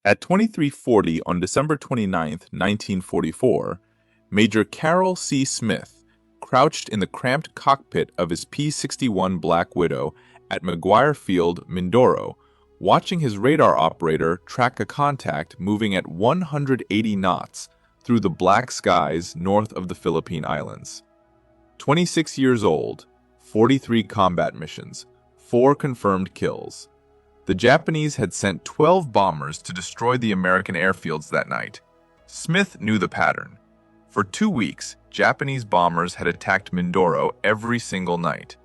At 23:40 on December 29, 1944, Major Carroll C. Smith crouched in the cramped cockpit of his P-61 Black Widow at McGuire Field, Mindoro, watching his radar operator track a contact moving at 180 knots through the black skies north of the Philippine Islands. 26 years old, 43 combat missions, 4 confirmed kills. The Japanese had sent 12 bombers to destroy the American airfields that night. Smith knew the pattern. For 2 weeks, Japanese bombers had attacked Mindoro every single night.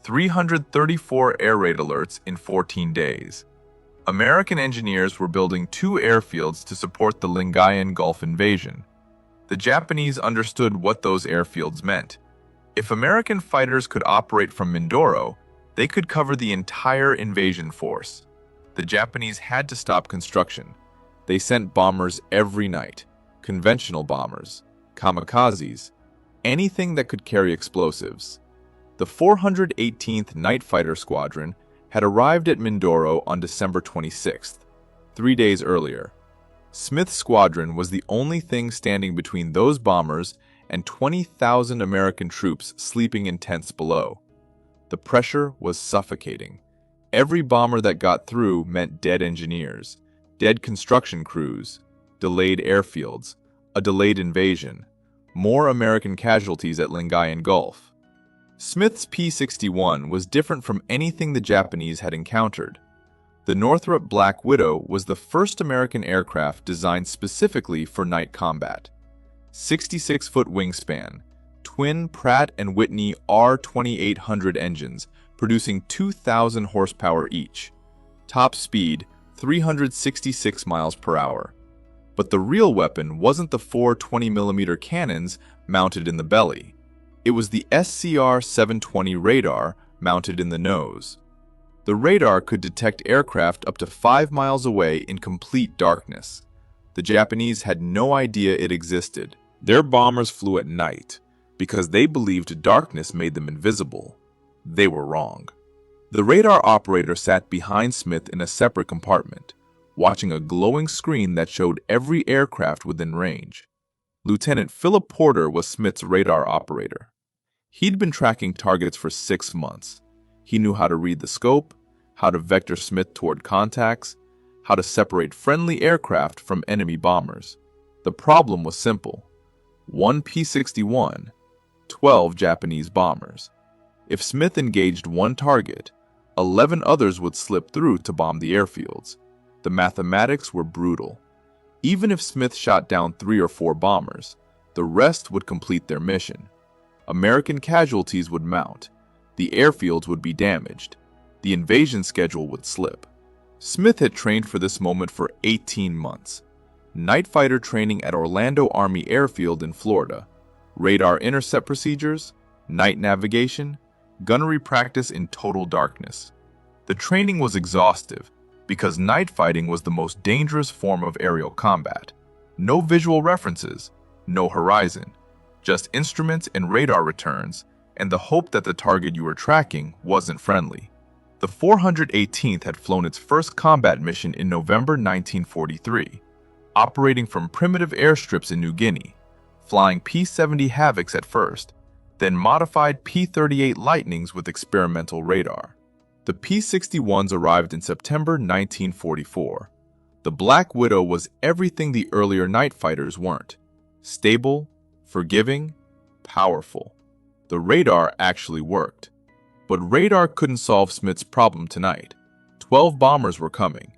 334 air raid alerts in 14 days. American engineers were building 2 airfields to support the Lingayen Gulf invasion. The Japanese understood what those airfields meant. If American fighters could operate from Mindoro, they could cover the entire invasion force. The Japanese had to stop construction. They sent bombers every night, conventional bombers, kamikazes, anything that could carry explosives. The 418th Night Fighter Squadron had arrived at Mindoro on December 26th, 3 days earlier. Smith's squadron was the only thing standing between those bombers and 20,000 American troops sleeping in tents below. The pressure was suffocating. Every bomber that got through meant dead engineers, dead construction crews, delayed airfields, a delayed invasion, more American casualties at Lingayen Gulf. Smith's P-61 was different from anything the Japanese had encountered. The Northrop Black Widow was the first American aircraft designed specifically for night combat. 66-foot wingspan, twin Pratt & Whitney R2800 engines, producing 2,000 horsepower each. Top speed, 366 miles per hour. But the real weapon wasn't the 4 20mm cannons mounted in the belly. It was the SCR-720 radar mounted in the nose. The radar could detect aircraft up to 5 miles away in complete darkness. The Japanese had no idea it existed. Their bombers flew at night because they believed darkness made them invisible. They were wrong. The radar operator sat behind Smith in a separate compartment, watching a glowing screen that showed every aircraft within range. Lieutenant Philip Porter was Smith's radar operator. He'd been tracking targets for 6 months. He knew how to read the scope, how to vector Smith toward contacts, how to separate friendly aircraft from enemy bombers. The problem was simple. 1 P-61, 12 Japanese bombers. If Smith engaged one target, 11 others would slip through to bomb the airfields. The mathematics were brutal. Even if Smith shot down 3 or 4 bombers, the rest would complete their mission. American casualties would mount. The airfields would be damaged. The invasion schedule would slip. Smith had trained for this moment for 18 months. Night fighter training at Orlando Army Airfield in Florida, radar intercept procedures, night navigation, gunnery practice in total darkness. The training was exhaustive because night fighting was the most dangerous form of aerial combat. No visual references, no horizon, just instruments and radar returns, and the hope that the target you were tracking wasn't friendly. The 418th had flown its first combat mission in November 1943. Operating from primitive airstrips in New Guinea, flying P-70 Havocs at first, then modified P-38 Lightnings with experimental radar. The P-61s arrived in September 1944. The Black Widow was everything the earlier night fighters weren't. Stable, forgiving, powerful. The radar actually worked. But radar couldn't solve Smith's problem tonight. 12 bombers were coming.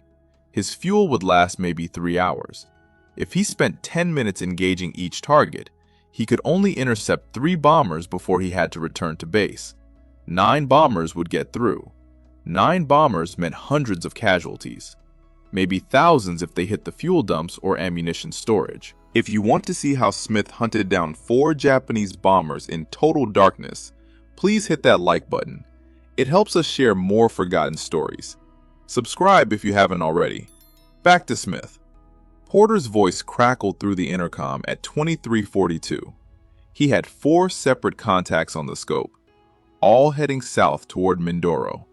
His fuel would last maybe 3 hours. If he spent 10 minutes engaging each target, he could only intercept 3 bombers before he had to return to base. 9 bombers would get through. 9 bombers meant hundreds of casualties. Maybe thousands if they hit the fuel dumps or ammunition storage. If you want to see how Smith hunted down 4 Japanese bombers in total darkness, please hit that like button. It helps us share more forgotten stories. Subscribe if you haven't already. Back to Smith. Porter's voice crackled through the intercom at 23:42. He had 4 separate contacts on the scope, all heading south toward Mindoro,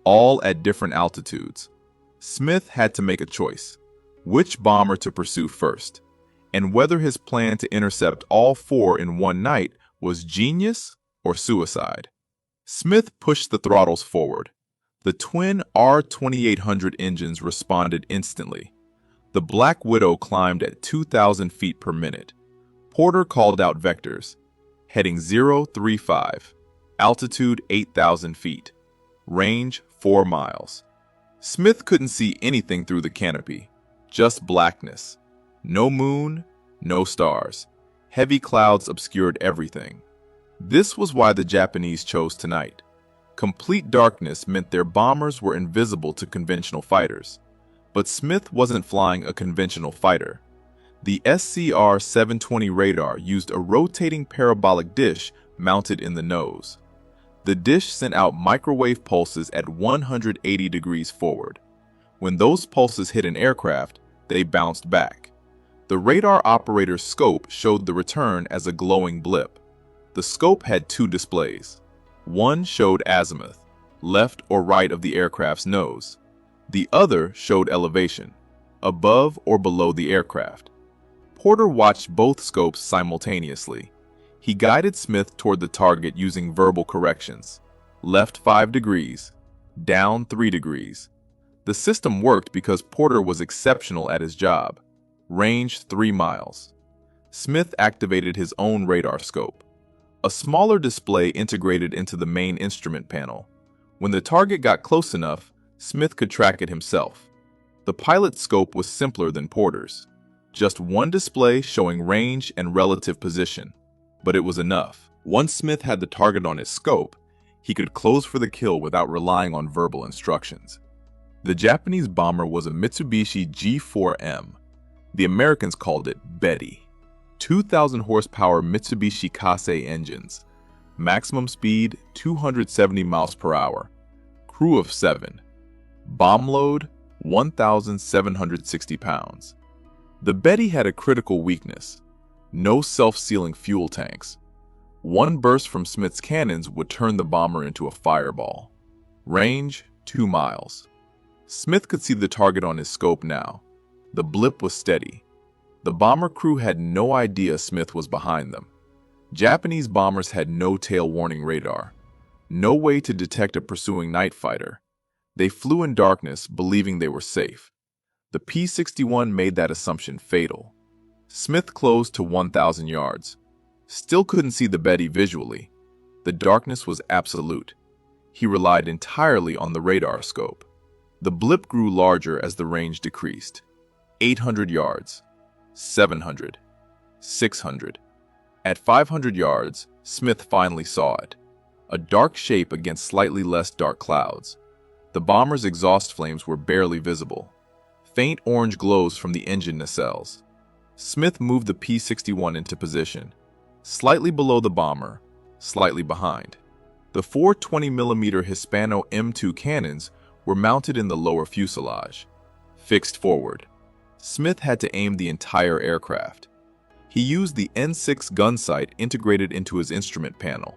all at different altitudes. Smith had to make a choice. which bomber to pursue first, and whether his plan to intercept all four in one night was genius or suicide. Smith pushed the throttles forward. The twin R-2800 engines responded instantly. The Black Widow climbed at 2,000 feet per minute. Porter called out vectors. Heading 035. Altitude 8,000 feet. Range 4 miles. Smith couldn't see anything through the canopy. Just blackness. No moon, no stars. Heavy clouds obscured everything. This was why the Japanese chose tonight. Complete darkness meant their bombers were invisible to conventional fighters. But Smith wasn't flying a conventional fighter. The SCR-720 radar used a rotating parabolic dish mounted in the nose. The dish sent out microwave pulses at 180 degrees forward. When those pulses hit an aircraft, they bounced back. The radar operator's scope showed the return as a glowing blip. The scope had two displays. One showed azimuth, left or right of the aircraft's nose. The other showed elevation, above or below the aircraft. Porter watched both scopes simultaneously. He guided Smith toward the target using verbal corrections. Left 5 degrees, down 3 degrees. The system worked because Porter was exceptional at his job. Range 3 miles. Smith activated his own radar scope. A smaller display integrated into the main instrument panel. When the target got close enough, Smith could track it himself. The pilot's scope was simpler than Porter's. Just one display showing range and relative position. But it was enough. Once Smith had the target on his scope, he could close for the kill without relying on verbal instructions. The Japanese bomber was a Mitsubishi G4M. The Americans called it Betty. 2,000 horsepower Mitsubishi Kase engines. Maximum speed 270 miles per hour. Crew of 7. Bomb load 1,760 pounds. The Betty had a critical weakness. No self-sealing fuel tanks. One burst from Smith's cannons would turn the bomber into a fireball. Range 2 miles. Smith could see the target on his scope now. The blip was steady. The bomber crew had no idea Smith was behind them. Japanese bombers had no tail warning radar. No way to detect a pursuing night fighter. They flew in darkness, believing they were safe. The P-61 made that assumption fatal. Smith closed to 1,000 yards. Still couldn't see the Betty visually. The darkness was absolute. He relied entirely on the radar scope. The blip grew larger as the range decreased. 800 yards. 700. 600. At 500 yards, Smith finally saw it. A dark shape against slightly less dark clouds. The bomber's exhaust flames were barely visible. Faint orange glows from the engine nacelles. Smith moved the P-61 into position. Slightly below the bomber, slightly behind. The four 20mm Hispano M2 cannons were mounted in the lower fuselage. Fixed forward. Smith had to aim the entire aircraft. He used the N6 gun sight integrated into his instrument panel.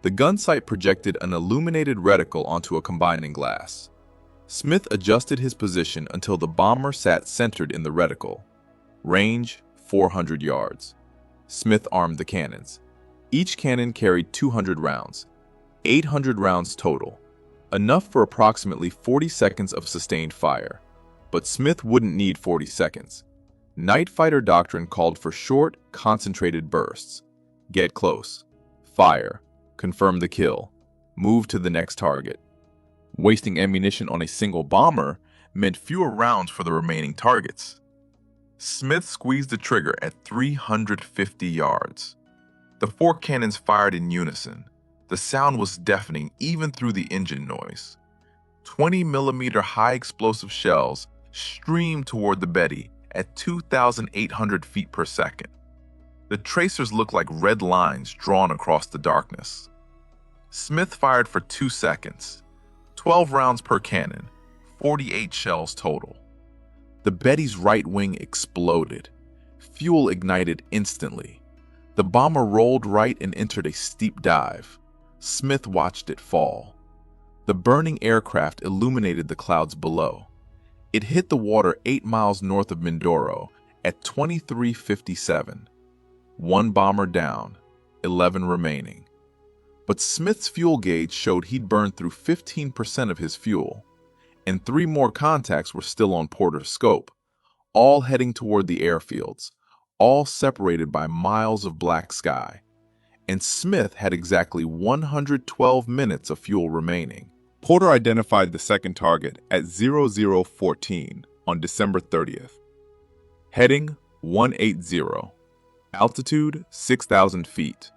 The gun sight projected an illuminated reticle onto a combining glass. Smith adjusted his position until the bomber sat centered in the reticle. Range 400 yards. Smith armed the cannons. Each cannon carried 200 rounds. 800 rounds total. Enough for approximately 40 seconds of sustained fire. But Smith wouldn't need 40 seconds. Night fighter doctrine called for short, concentrated bursts. Get close. Fire. Confirm the kill. Move to the next target. Wasting ammunition on a single bomber meant fewer rounds for the remaining targets. Smith squeezed the trigger at 350 yards. The four cannons fired in unison. The sound was deafening even through the engine noise. 20mm high explosive shells streamed toward the Betty at 2,800 feet per second. The tracers looked like red lines drawn across the darkness. Smith fired for 2 seconds. 12 rounds per cannon, 48 shells total. The Betty's right wing exploded. Fuel ignited instantly. The bomber rolled right and entered a steep dive. Smith watched it fall. The burning aircraft illuminated the clouds below. It hit the water 8 miles north of Mindoro at 23:57. One bomber down, 11 remaining. But Smith's fuel gauge showed he'd burned through 15% of his fuel, and 3 more contacts were still on Porter's scope, all heading toward the airfields, all separated by miles of black sky. And Smith had exactly 112 minutes of fuel remaining. Porter identified the second target at 0014 on December 30th. Heading 180. Altitude 6,000 feet.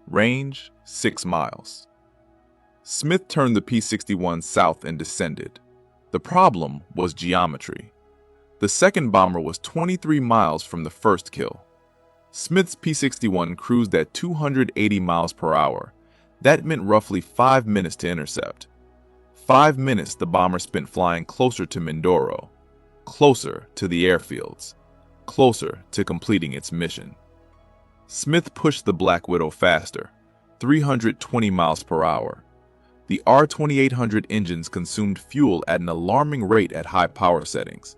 Range 6 miles. Smith turned the P-61 south and descended. The problem was geometry. The second bomber was 23 miles from the first kill. Smith's P-61 cruised at 280 miles per hour. That meant roughly 5 minutes to intercept. 5 minutes the bomber spent flying closer to Mindoro, closer to the airfields, closer to completing its mission. Smith pushed the Black Widow faster, 320 miles per hour. The R-2800 engines consumed fuel at an alarming rate at high power settings.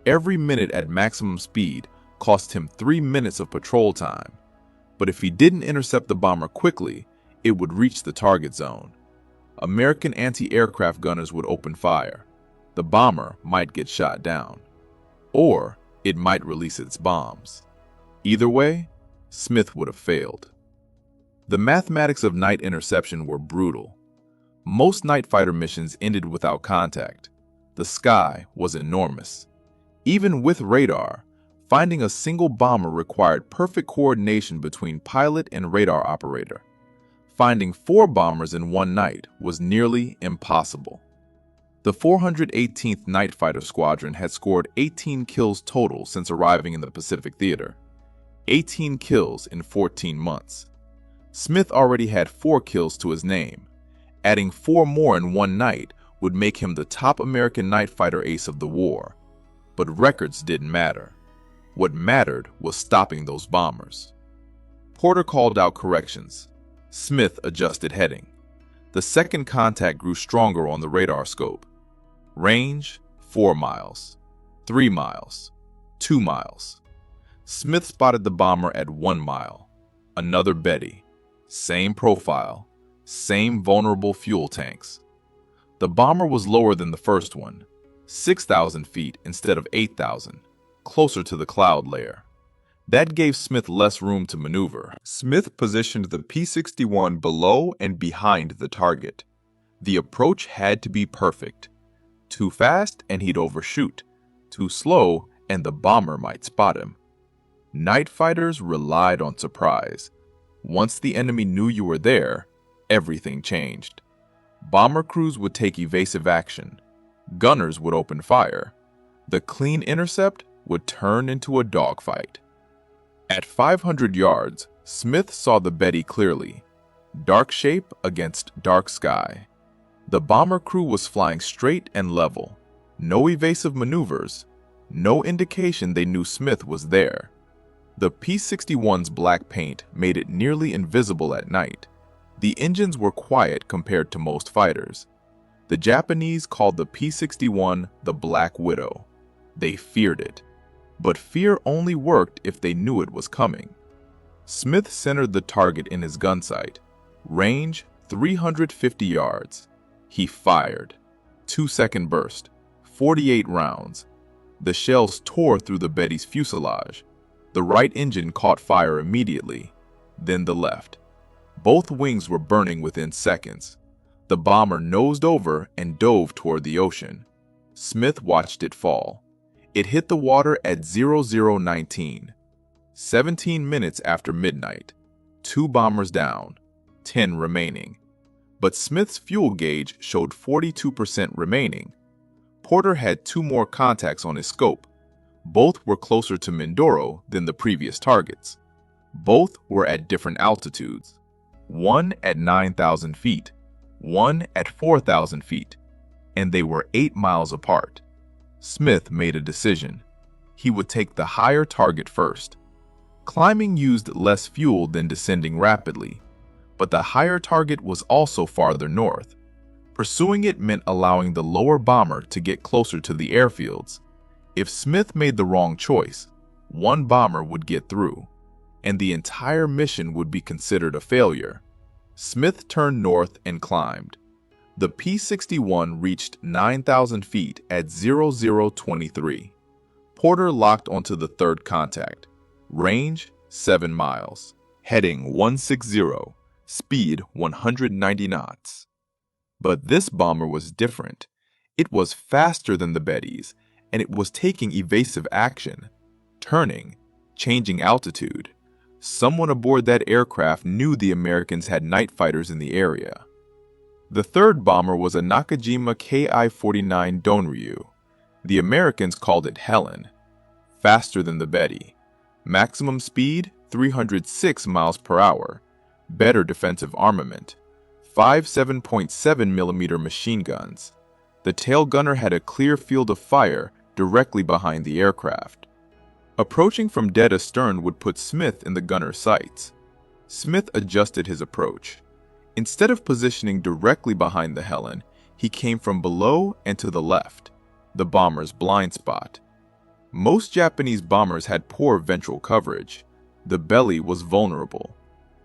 Every minute at maximum speed cost him 3 minutes of patrol time. But if he didn't intercept the bomber quickly, it would reach the target zone. American anti-aircraft gunners would open fire. The bomber might get shot down. Or it might release its bombs. Either way, Smith would have failed. The mathematics of night interception were brutal. Most night fighter missions ended without contact. The sky was enormous. Even with radar, finding a single bomber required perfect coordination between pilot and radar operator. Finding 4 bombers in one night was nearly impossible. The 418th Night Fighter Squadron had scored 18 kills total since arriving in the Pacific Theater. 18 kills in 14 months. Smith already had 4 kills to his name. Adding 4 more in one night would make him the top American night fighter ace of the war. But records didn't matter. What mattered was stopping those bombers. Porter called out corrections. Smith adjusted heading. The second contact grew stronger on the radar scope. Range, 4 miles. 3 miles. 2 miles. Smith spotted the bomber at 1 mile. Another Betty. Same profile. Same vulnerable fuel tanks. The bomber was lower than the first one. 6,000 feet instead of 8,000. Closer to the cloud layer. That gave Smith less room to maneuver. Smith positioned the P-61 below and behind the target. The approach had to be perfect. Too fast and he'd overshoot. Too slow and the bomber might spot him. Night fighters relied on surprise. Once the enemy knew you were there, everything changed. Bomber crews would take evasive action. Gunners would open fire. The clean intercept would turn into a dogfight. At 500 yards, Smith saw the Betty clearly. Dark shape against dark sky. The bomber crew was flying straight and level. No evasive maneuvers. No indication they knew Smith was there. The P-61's black paint made it nearly invisible at night. The engines were quiet compared to most fighters. The Japanese called the P-61 the Black Widow. They feared it. But fear only worked if they knew it was coming. Smith centered the target in his gun sight. Range 350 yards. He fired. 2-second burst. 48 rounds. The shells tore through the Betty's fuselage. The right engine caught fire immediately, then the left. Both wings were burning within seconds. The bomber nosed over and dove toward the ocean. Smith watched it fall. It hit the water at 0019. 17 minutes after midnight. 2 bombers down, 10 remaining. But Smith's fuel gauge showed 42% remaining. Porter had 2 more contacts on his scope. Both were closer to Mindoro than the previous targets. Both were at different altitudes. One at 9,000 feet, one at 4,000 feet, and they were 8 miles apart. Smith made a decision. He would take the higher target first. Climbing used less fuel than descending rapidly, but the higher target was also farther north. Pursuing it meant allowing the lower bomber to get closer to the airfields. If Smith made the wrong choice, one bomber would get through, and the entire mission would be considered a failure. Smith turned north and climbed. The P-61 reached 9,000 feet at 0023. Porter locked onto the third contact. Range, 7 miles. Heading 160. Speed, 190 knots. But this bomber was different. It was faster than the Bettys, and it was taking evasive action, turning, changing altitude. Someone aboard that aircraft knew the Americans had night fighters in the area. The third bomber was a Nakajima Ki-49 Donryu. The Americans called it Helen. Faster than the Betty. Maximum speed, 306 miles per hour. Better defensive armament. 5 7.7mm machine guns. The tail gunner had a clear field of fire directly behind the aircraft. Approaching from dead astern would put Smith in the gunner's sights. Smith adjusted his approach. Instead of positioning directly behind the Helen, he came from below and to the left, the bomber's blind spot. Most Japanese bombers had poor ventral coverage. The belly was vulnerable.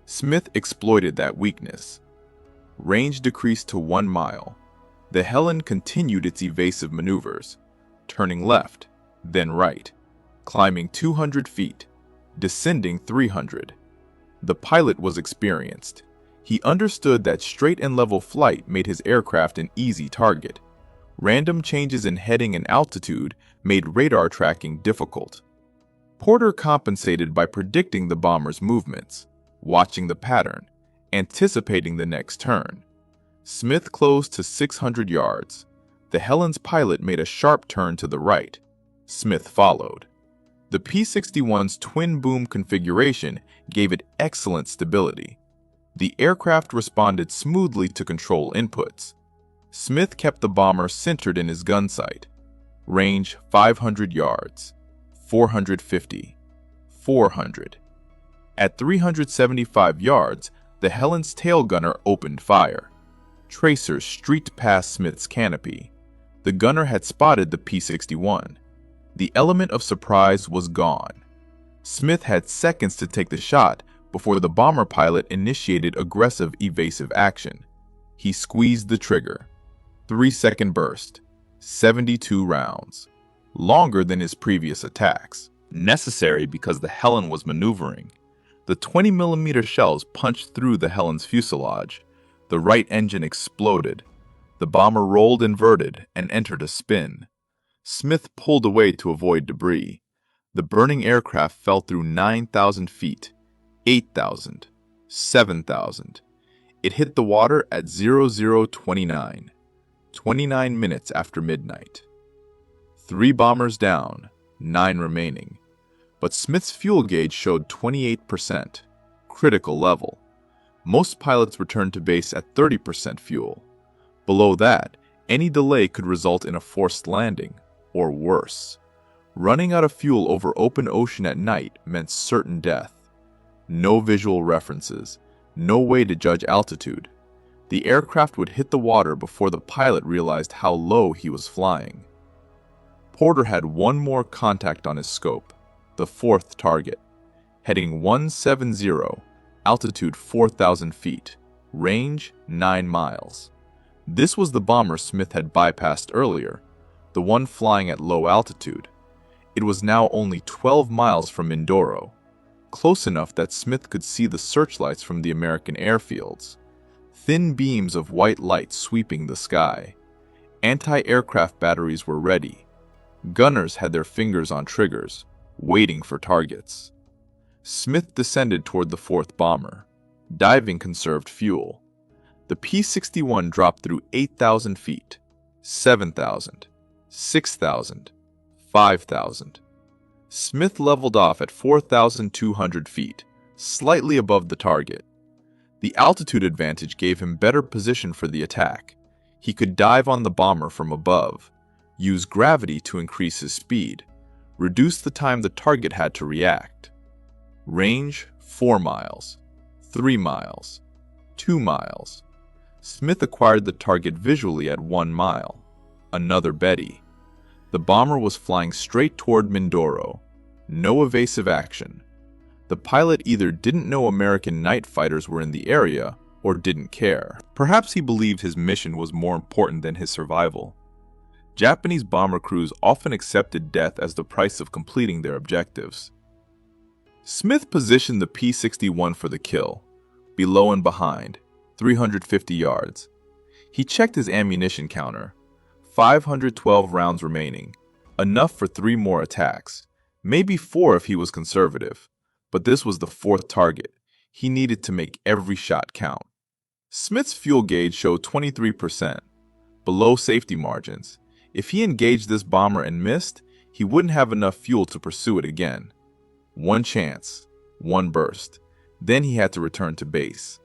Smith exploited that weakness. Range decreased to 1 mile. The Helen continued its evasive maneuvers, turning left, then right, climbing 200 feet, descending 300. The pilot was experienced. He understood that straight and level flight made his aircraft an easy target. Random changes in heading and altitude made radar tracking difficult. Porter compensated by predicting the bomber's movements, watching the pattern, anticipating the next turn. Smith closed to 600 yards. The Helen's pilot made a sharp turn to the right. Smith followed. The P-61's twin-boom configuration gave it excellent stability. The aircraft responded smoothly to control inputs. Smith kept the bomber centered in his gun sight. Range 500 yards, 450, 400. At 375 yards, the Helen's tail gunner opened fire. Tracers streaked past Smith's canopy. The gunner had spotted the P-61. The element of surprise was gone. Smith had seconds to take the shot before the bomber pilot initiated aggressive evasive action. He squeezed the trigger. 3-second burst. 72 rounds. Longer than his previous attacks. Necessary because the Helen was maneuvering. The 20mm shells punched through the Helen's fuselage. The right engine exploded. The bomber rolled inverted and entered a spin. Smith pulled away to avoid debris. The burning aircraft fell through 9,000 feet, 8,000, 7,000. It hit the water at 0029, 29 minutes after midnight. 3 bombers down, 9 remaining. But Smith's fuel gauge showed 28%, critical level. Most pilots returned to base at 30% fuel. Below that, any delay could result in a forced landing, or worse. Running out of fuel over open ocean at night meant certain death. No visual references, no way to judge altitude. The aircraft would hit the water before the pilot realized how low he was flying. Porter had one more contact on his scope, the 4th target. Heading 170, altitude 4,000 feet, range 9 miles. This was the bomber Smith had bypassed earlier, the one flying at low altitude. It was now only 12 miles from Mindoro, close enough that Smith could see the searchlights from the American airfields. Thin beams of white light sweeping the sky. Anti-aircraft batteries were ready. Gunners had their fingers on triggers, waiting for targets. Smith descended toward the 4th bomber. Diving conserved fuel. The P-61 dropped through 8,000 feet, 7,000, 6,000, 5,000. Smith leveled off at 4,200 feet, slightly above the target. The altitude advantage gave him better position for the attack. He could dive on the bomber from above, use gravity to increase his speed, reduce the time the target had to react. Range 4 miles, 3 miles, 2 miles. Smith acquired the target visually at 1 mile. Another Betty. The bomber was flying straight toward Mindoro. No evasive action. The pilot either didn't know American night fighters were in the area or didn't care. Perhaps he believed his mission was more important than his survival. Japanese bomber crews often accepted death as the price of completing their objectives. Smith positioned the P-61 for the kill, below and behind, 350 yards. He checked his ammunition counter. 512 rounds remaining, enough for 3 more attacks, maybe 4 if he was conservative. But this was the 4th target. He needed to make every shot count. Smith's fuel gauge showed 23%, below safety margins. If he engaged this bomber and missed, he wouldn't have enough fuel to pursue it again. 1 chance, 1 burst. Then he had to return to base.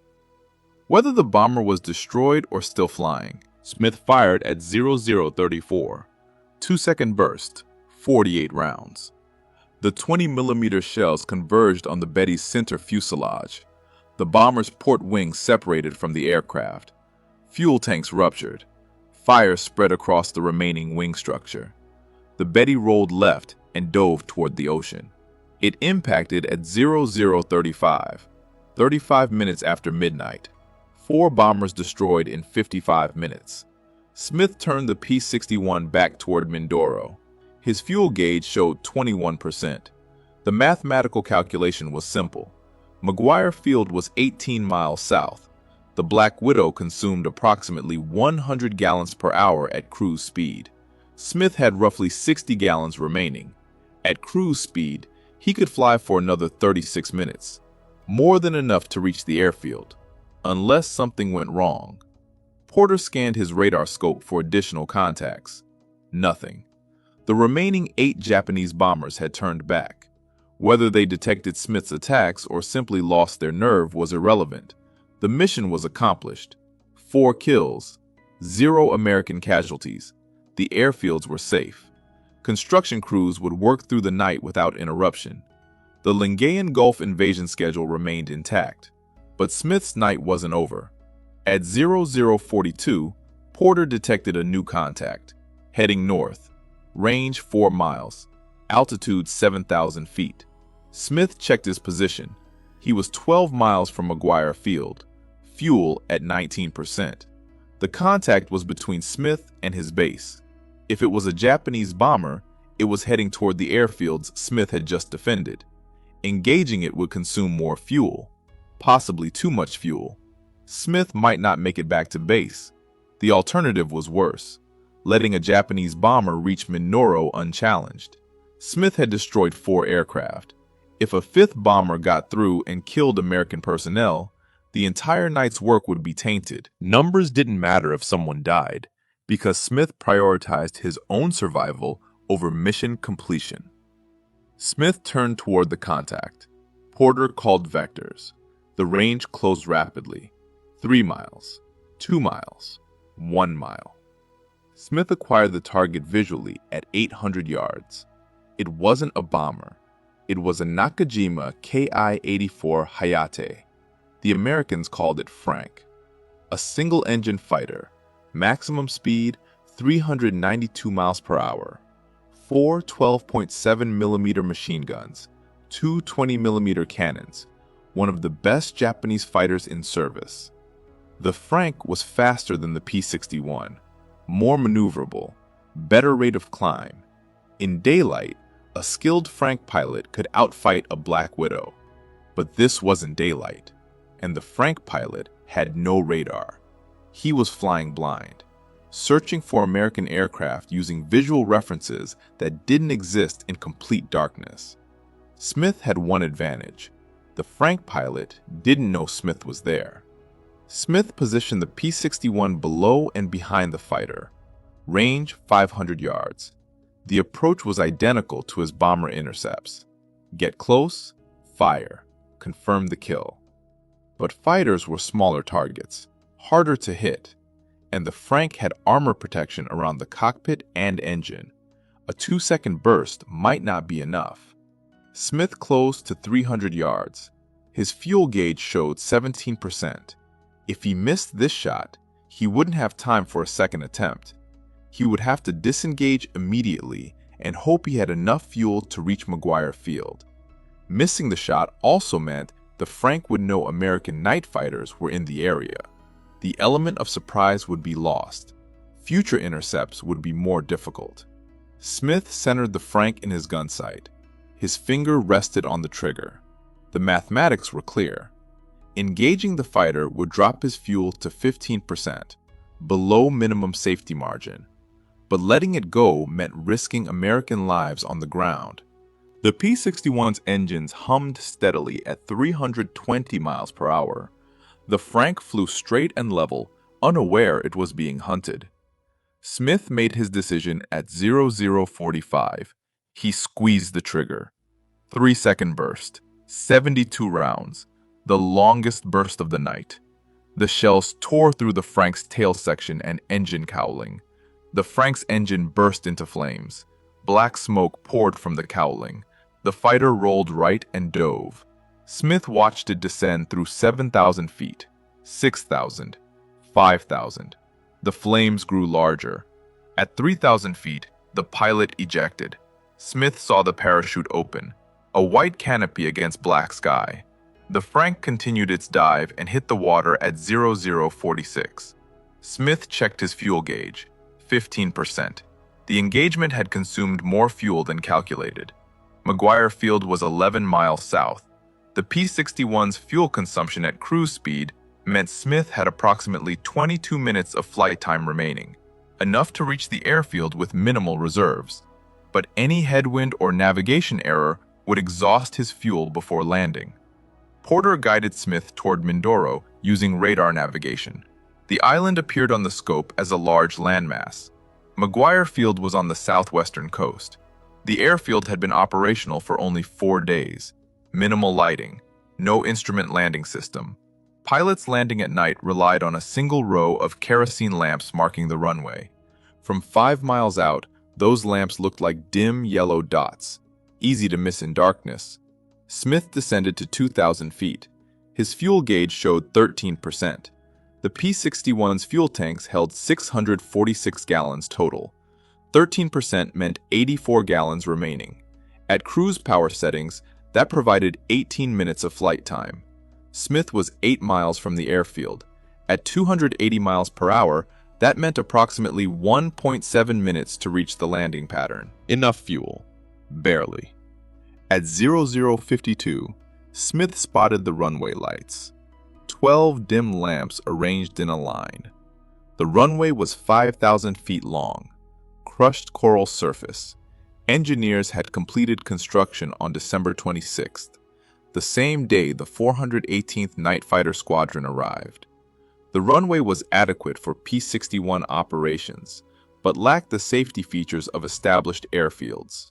Whether the bomber was destroyed or still flying, Smith fired at 0034. 2-second burst, 48 rounds. The 20mm shells converged on the Betty's center fuselage. The bomber's port wing separated from the aircraft. Fuel tanks ruptured. Fire spread across the remaining wing structure. The Betty rolled left and dove toward the ocean. It impacted at 0035, 35 minutes after midnight. 4 bombers destroyed in 55 minutes. Smith turned the P-61 back toward Mindoro. His fuel gauge showed 21%. The mathematical calculation was simple. McGuire Field was 18 miles south. The Black Widow consumed approximately 100 gallons per hour at cruise speed. Smith had roughly 60 gallons remaining. At cruise speed, he could fly for another 36 minutes, more than enough to reach the airfield, unless something went wrong. Porter scanned his radar scope for additional contacts. Nothing. The remaining 8 Japanese bombers had turned back. Whether they detected Smith's attacks or simply lost their nerve was irrelevant. The mission was accomplished. 4 kills, 0 American casualties. The airfields were safe. Construction crews would work through the night without interruption. The Lingayen Gulf invasion schedule remained intact. But Smith's night wasn't over. At 0042, Porter detected a new contact, heading north. Range 4 miles, altitude 7,000 feet. Smith checked his position. He was 12 miles from McGuire Field, fuel at 19%. The contact was between Smith and his base. If it was a Japanese bomber, it was heading toward the airfields Smith had just defended. Engaging it would consume more fuel, possibly too much fuel. Smith might not make it back to base. The alternative was worse, letting a Japanese bomber reach Moro unchallenged. Smith had destroyed 4 aircraft. If a 5th bomber got through and killed American personnel, the entire night's work would be tainted. Numbers didn't matter if someone died, because Smith prioritized his own survival over mission completion. Smith turned toward the contact. Porter called vectors. The range closed rapidly. 3 miles, 2 miles, 1 mile. Smith acquired the target visually at 800 yards. It wasn't a bomber. It was a Nakajima Ki-84 Hayate. The Americans called it Frank. A single-engine fighter, maximum speed 392 miles per hour, 4 12.7mm machine guns, 2 20mm cannons, one of the best Japanese fighters in service. The Frank was faster than the P-61, more maneuverable, better rate of climb. In daylight, a skilled Frank pilot could outfight a Black Widow. But this wasn't daylight, and the Frank pilot had no radar. He was flying blind, searching for American aircraft using visual references that didn't exist in complete darkness. Smith had one advantage. The Frank pilot didn't know Smith was there. Smith positioned the P-61 below and behind the fighter. Range 500 yards. The approach was identical to his bomber intercepts. Get close, fire, confirm the kill. But fighters were smaller targets, harder to hit, and the Frank had armor protection around the cockpit and engine. A 2-second burst might not be enough. Smith closed to 300 yards. His fuel gauge showed 17%. If he missed this shot, He wouldn't have time for a second attempt. He would have to disengage immediately and hope he had enough fuel to reach McGuire Field. Missing the shot also meant the Frank would know American night fighters were in the area. The element of surprise would be lost. Future intercepts would be more difficult. Smith centered the Frank in his gun sight. His finger rested on the trigger. The mathematics were clear. Engaging the fighter would drop his fuel to 15%, below minimum safety margin. But letting it go meant risking American lives on the ground. The P-61's engines hummed steadily at 320 miles per hour. The Frank flew straight and level, unaware it was being hunted. Smith made his decision at 0045. He squeezed the trigger. 3-second burst, 72 rounds, the longest burst of the night. The shells tore through the Frank's tail section and engine cowling. The Frank's engine burst into flames. Black smoke poured from the cowling. The fighter rolled right and dove. Smith watched it descend through 7,000 feet, 6,000, 5,000. The flames grew larger. At 3,000 feet, the pilot ejected. Smith saw the parachute open, a white canopy against black sky. The Frank continued its dive and hit the water at 0046. Smith checked his fuel gauge, 15%. The engagement had consumed more fuel than calculated. McGuire Field was 11 miles south. The P-61's fuel consumption at cruise speed meant Smith had approximately 22 minutes of flight time remaining, enough to reach the airfield with minimal reserves. But any headwind or navigation error would exhaust his fuel before landing. Porter guided Smith toward Mindoro using radar navigation. The island appeared on the scope as a large landmass. McGuire Field was on the southwestern coast. The airfield had been operational for only 4 days. Minimal lighting, no instrument landing system. Pilots landing at night relied on a single row of kerosene lamps marking the runway. From 5 miles out, those lamps looked like dim yellow dots, easy to miss in darkness. Smith descended to 2,000 feet. His fuel gauge showed 13%. The P-61's fuel tanks held 646 gallons total. 13% meant 84 gallons remaining. At cruise power settings, that provided 18 minutes of flight time. Smith was 8 miles from the airfield. At 280 miles per hour, that meant approximately 1.7 minutes to reach the landing pattern. Enough fuel. Barely. At 0052, Smith spotted the runway lights. 12 dim lamps arranged in a line. The runway was 5,000 feet long. Crushed coral surface. Engineers had completed construction on December 26th, the same day the 418th Night Fighter Squadron arrived. The runway was adequate for P-61 operations, but lacked the safety features of established airfields.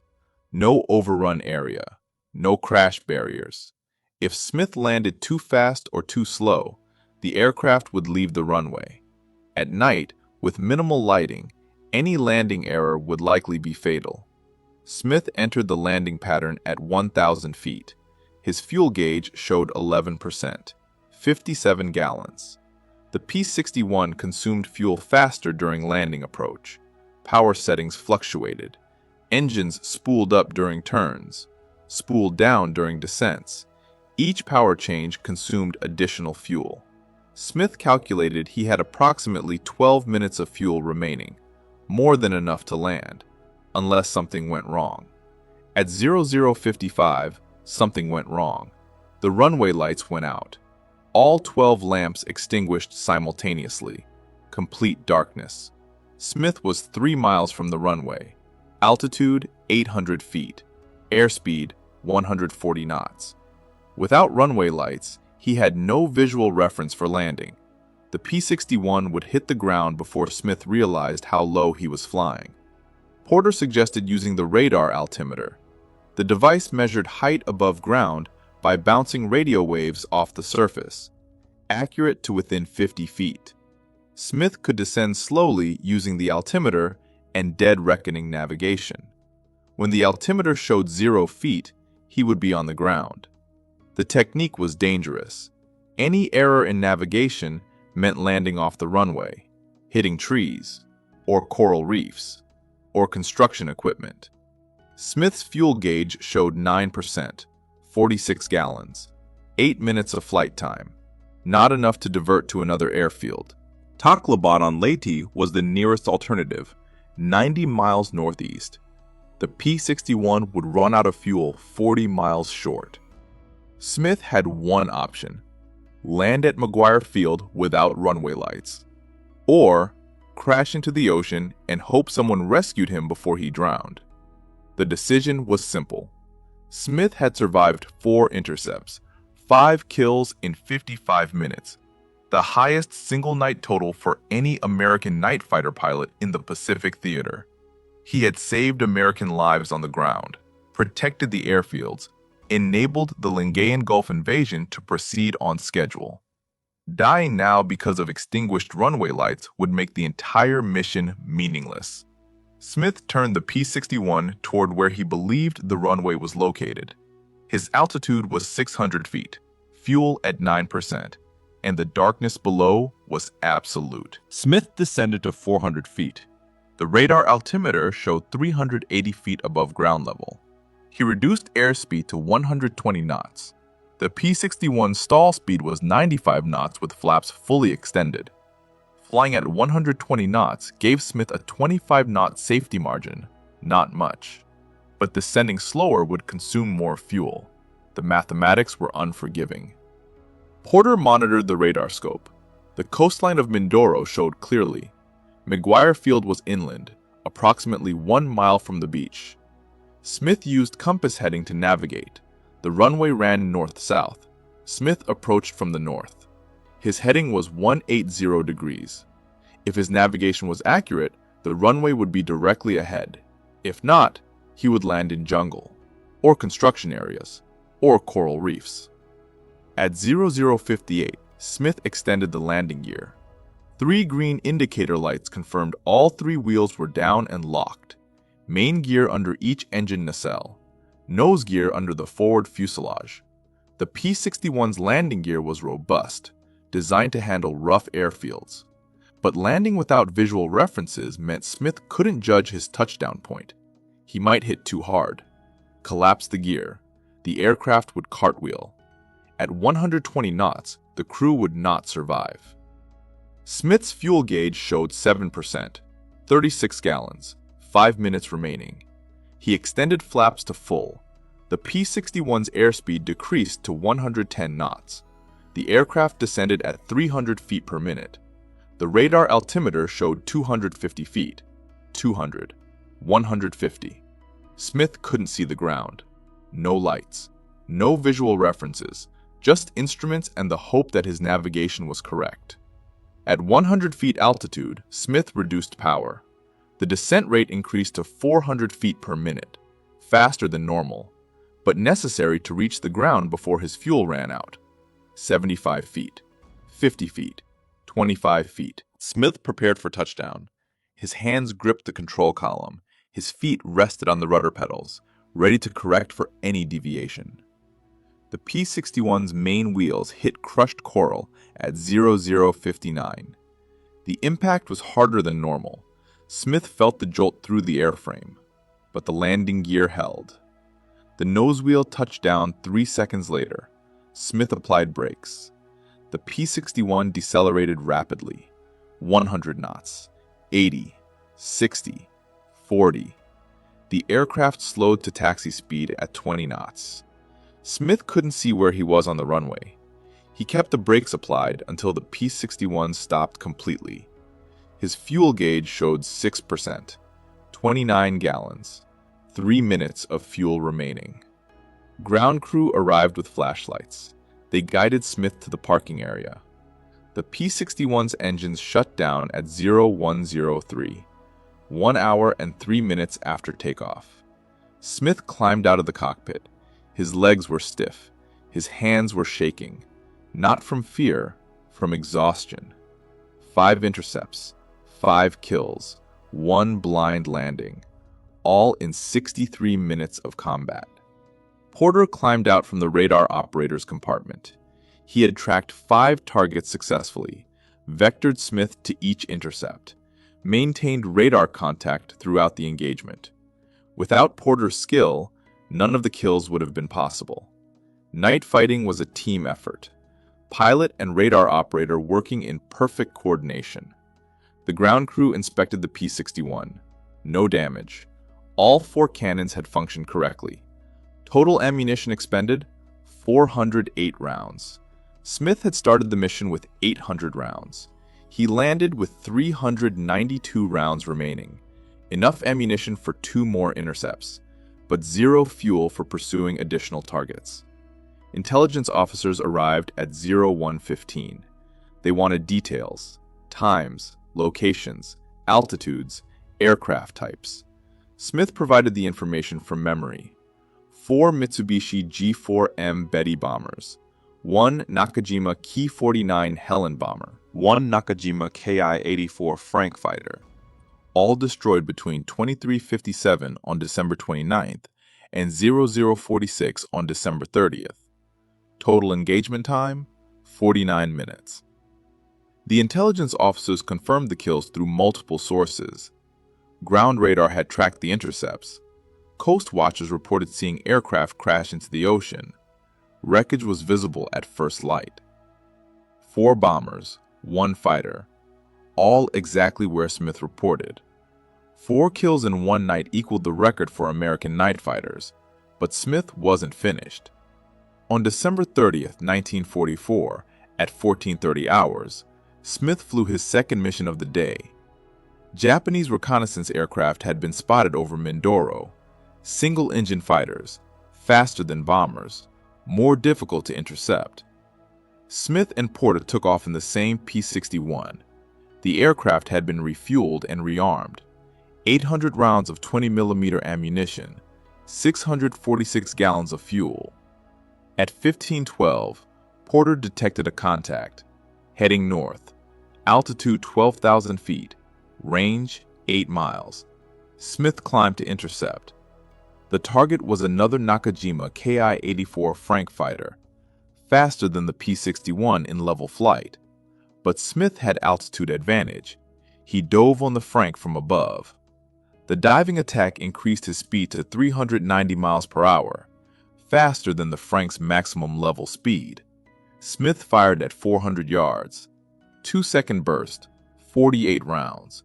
No overrun area, no crash barriers. If Smith landed too fast or too slow, the aircraft would leave the runway. At night, with minimal lighting, any landing error would likely be fatal. Smith entered the landing pattern at 1,000 feet. His fuel gauge showed 11%, 57 gallons. The P-61 consumed fuel faster during landing approach. Power settings fluctuated. Engines spooled up during turns, spooled down during descents. Each power change consumed additional fuel. Smith calculated he had approximately 12 minutes of fuel remaining, more than enough to land, unless something went wrong. At 0055, something went wrong. The runway lights went out. All 12 lamps extinguished simultaneously. Complete darkness. Smith was 3 miles from the runway. Altitude, 800 feet. Airspeed, 140 knots. Without runway lights, he had no visual reference for landing. The P-61 would hit the ground before Smith realized how low he was flying. Porter suggested using the radar altimeter. The device measured height above ground by bouncing radio waves off the surface, accurate to within 50 feet. Smith could descend slowly using the altimeter and dead reckoning navigation. When the altimeter showed 0 feet, he would be on the ground. The technique was dangerous. Any error in navigation meant landing off the runway. hitting trees, or coral reefs, or construction equipment. Smith's fuel gauge showed 9%, 46 gallons, 8 minutes of flight time, not enough to divert to another airfield. Tacloban on Leyte was the nearest alternative, 90 miles northeast. The P-61 would run out of fuel 40 miles short. Smith had one option: land at McGuire Field without runway lights, or crash into the ocean and hope someone rescued him before he drowned. The decision was simple. Smith had survived 4 intercepts, 5 kills in 55 minutes, the highest single-night total for any American night fighter pilot in the Pacific Theater. He had saved American lives on the ground, protected the airfields, enabled the Lingayen Gulf invasion to proceed on schedule. Dying now because of extinguished runway lights would make the entire mission meaningless. Smith turned the P-61 toward where he believed the runway was located. His altitude was 600 feet, fuel at 9%, and the darkness below was absolute. Smith descended to 400 feet. The radar altimeter showed 380 feet above ground level. He reduced airspeed to 120 knots. The P-61's stall speed was 95 knots with flaps fully extended. Flying at 120 knots gave Smith a 25-knot safety margin, not much. But descending slower would consume more fuel. The mathematics were unforgiving. Porter monitored the radar scope. The coastline of Mindoro showed clearly. McGuire Field was inland, approximately 1 mile from the beach. Smith used compass heading to navigate. The runway ran north-south. Smith approached from the north. His heading was 180 degrees. If his navigation was accurate, the runway would be directly ahead. If not, he would land in jungle, or construction areas, or coral reefs. At 0058, Smith extended the landing gear. 3 green indicator lights confirmed all 3 wheels were down and locked. Main gear under each engine nacelle. Nose gear under the forward fuselage. The P-61's landing gear was robust, designed to handle rough airfields. But landing without visual references meant Smith couldn't judge his touchdown point. He might hit too hard. Collapse the gear. The aircraft would cartwheel. At 120 knots, the crew would not survive. Smith's fuel gauge showed 7%, 36 gallons, 5 minutes remaining. He extended flaps to full. The P-61's airspeed decreased to 110 knots. The aircraft descended at 300 feet per minute. The radar altimeter showed 250 feet, 200, 150. Smith couldn't see the ground. No lights, no visual references, just instruments and the hope that his navigation was correct. At 100 feet altitude, Smith reduced power. The descent rate increased to 400 feet per minute, faster than normal, but necessary to reach the ground before his fuel ran out. 75 feet, 50 feet, 25 feet. Smith prepared for touchdown. His hands gripped the control column. His feet rested on the rudder pedals, ready to correct for any deviation. The P-61's main wheels hit crushed coral at 0059. The impact was harder than normal. Smith felt the jolt through the airframe, but the landing gear held. The nose wheel touched down 3 seconds later. Smith applied brakes. The P-61 decelerated rapidly. 100 knots, 80, 60, 40. The aircraft slowed to taxi speed at 20 knots. Smith couldn't see where he was on the runway. He kept the brakes applied until the P-61 stopped completely. His fuel gauge showed 6%, 29 gallons, 3 minutes of fuel remaining. Ground crew arrived with flashlights. They guided Smith to the parking area. The P-61's engines shut down at 0103, 1 hour and 3 minutes after takeoff. Smith climbed out of the cockpit. His legs were stiff. His hands were shaking. Not from fear, from exhaustion. 5 intercepts, 5 kills, 1 blind landing, all in 63 minutes of combat. Porter climbed out from the radar operator's compartment. He had tracked 5 targets successfully, vectored Smith to each intercept, maintained radar contact throughout the engagement. Without Porter's skill, none of the kills would have been possible. Night fighting was a team effort, pilot and radar operator working in perfect coordination. The ground crew inspected the P-61. No damage. All 4 cannons had functioned correctly. Total ammunition expended, 408 rounds. Smith had started the mission with 800 rounds. He landed with 392 rounds remaining, enough ammunition for 2 more intercepts, but 0 fuel for pursuing additional targets. Intelligence officers arrived at 01:15. They wanted details, times, locations, altitudes, aircraft types. Smith provided the information from memory. 4 Mitsubishi G4M Betty bombers, 1 Nakajima Ki-49 Helen bomber, 1 Nakajima Ki-84 Frank fighter, all destroyed between 23:57 on December 29th and 00:46 on December 30th. Total engagement time, 49 minutes. The intelligence officers confirmed the kills through multiple sources. Ground radar had tracked the intercepts. Coast watchers reported seeing aircraft crash into the ocean. Wreckage was visible at first light. 4 bombers, 1 fighter, all exactly where Smith reported. 4 kills in one night equaled the record for American night fighters, but Smith wasn't finished. On December 30th, 1944, at 14:30 hours, Smith flew his second mission of the day. Japanese reconnaissance aircraft had been spotted over Mindoro, single-engine fighters, faster than bombers, more difficult to intercept. Smith and Porter took off in the same P-61. The aircraft had been refueled and rearmed. 800 rounds of 20mm ammunition, 646 gallons of fuel. At 15:12, Porter detected a contact, heading north, altitude 12,000 feet, range 8 miles. Smith climbed to intercept. The target was another Nakajima Ki-84 Frank fighter, faster than the P-61 in level flight. But Smith had altitude advantage. He dove on the Frank from above. The diving attack increased his speed to 390 miles per hour, faster than the Frank's maximum level speed. Smith fired at 400 yards. 2-second burst, 48 rounds.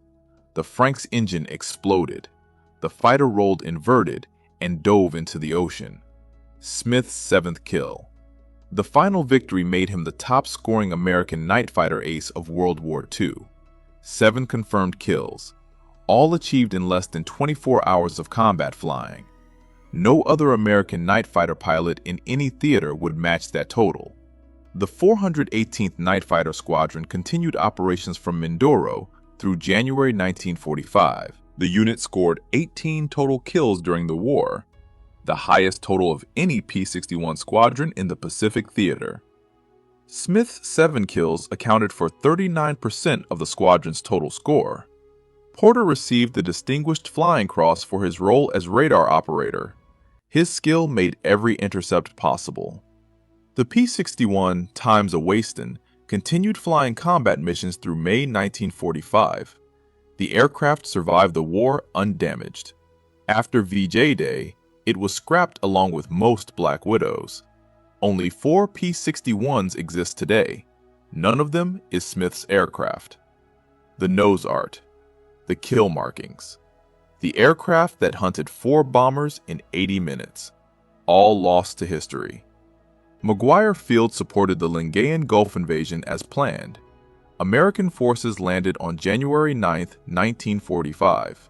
The Frank's engine exploded. The fighter rolled inverted and dove into the ocean. Smith's 7th kill. The final victory made him the top-scoring American night fighter ace of World War II. 7 confirmed kills, all achieved in less than 24 hours of combat flying. No other American night fighter pilot in any theater would match that total. The 418th Night Fighter Squadron continued operations from Mindoro through January 1945. The unit scored 18 total kills during the war, the highest total of any P-61 squadron in the Pacific Theater. Smith's 7 kills accounted for 39% of the squadron's total score. Porter received the Distinguished Flying Cross for his role as radar operator. His skill made every intercept possible. The P-61 times a Waston continued flying combat missions through May 1945. The aircraft survived the war undamaged. After VJ Day, it was scrapped along with most Black Widows. Only 4 P-61s exist today. None of them is Smith's aircraft. The nose art. The kill markings. The aircraft that hunted 4 bombers in 80 minutes. All lost to history. McGuire Field supported the Lingayen Gulf invasion as planned. American forces landed on January 9, 1945.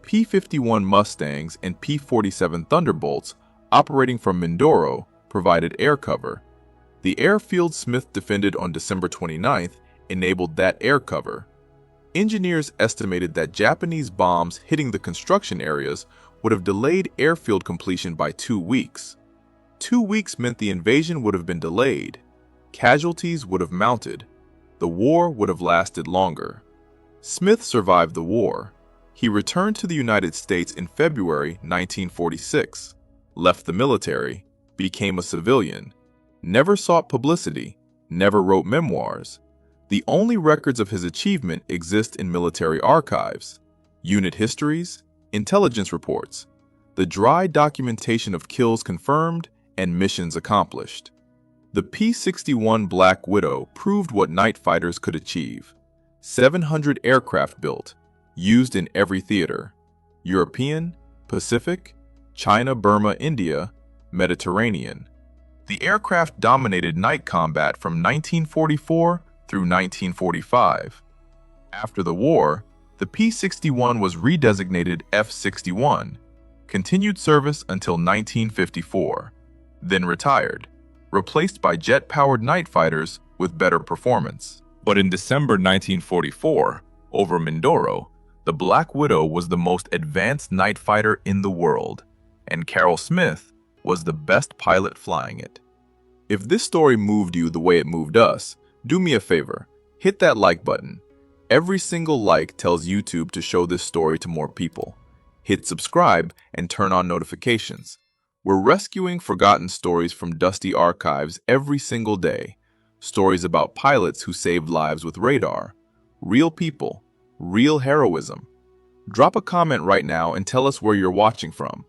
P-51 Mustangs and P-47 Thunderbolts operating from Mindoro provided air cover. The airfield Smith defended on December 29th enabled that air cover. Engineers estimated that Japanese bombs hitting the construction areas would have delayed airfield completion by 2 weeks. 2 weeks meant the invasion would have been delayed. Casualties would have mounted. The war would have lasted longer. Smith survived the war. He returned to the United States in February 1946, left the military, became a civilian, never sought publicity, never wrote memoirs. The only records of his achievement exist in military archives, unit histories, intelligence reports, the dry documentation of kills confirmed and missions accomplished. The P-61 Black Widow proved what night fighters could achieve. 700 aircraft built, used in every theater: European, Pacific, China, Burma, India, Mediterranean. The aircraft dominated night combat from 1944 through 1945. After the war, the P-61 was redesignated F-61, continued service until 1954, then retired, replaced by jet-powered night fighters with better performance. But in December 1944, over Mindoro, the Black Widow was the most advanced night fighter in the world, and Carol Smith was the best pilot flying it. If this story moved you the way it moved us, do me a favor, hit that like button. Every single like tells YouTube to show this story to more people. Hit subscribe and turn on notifications. We're rescuing forgotten stories from dusty archives every single day. Stories about pilots who saved lives with radar. Real people, real heroism. Drop a comment right now and tell us where you're watching from.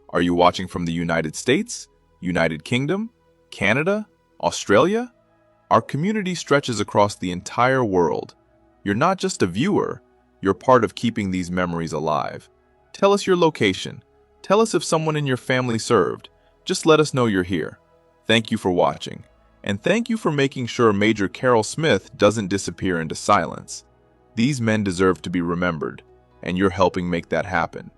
Are you watching from the United States, United Kingdom, Canada, Australia? Our community stretches across the entire world. You're not just a viewer, you're part of keeping these memories alive. Tell us your location. Tell us if someone in your family served. Just let us know you're here. Thank you for watching. And thank you for making sure Major Carol Smith doesn't disappear into silence. These men deserve to be remembered, and you're helping make that happen.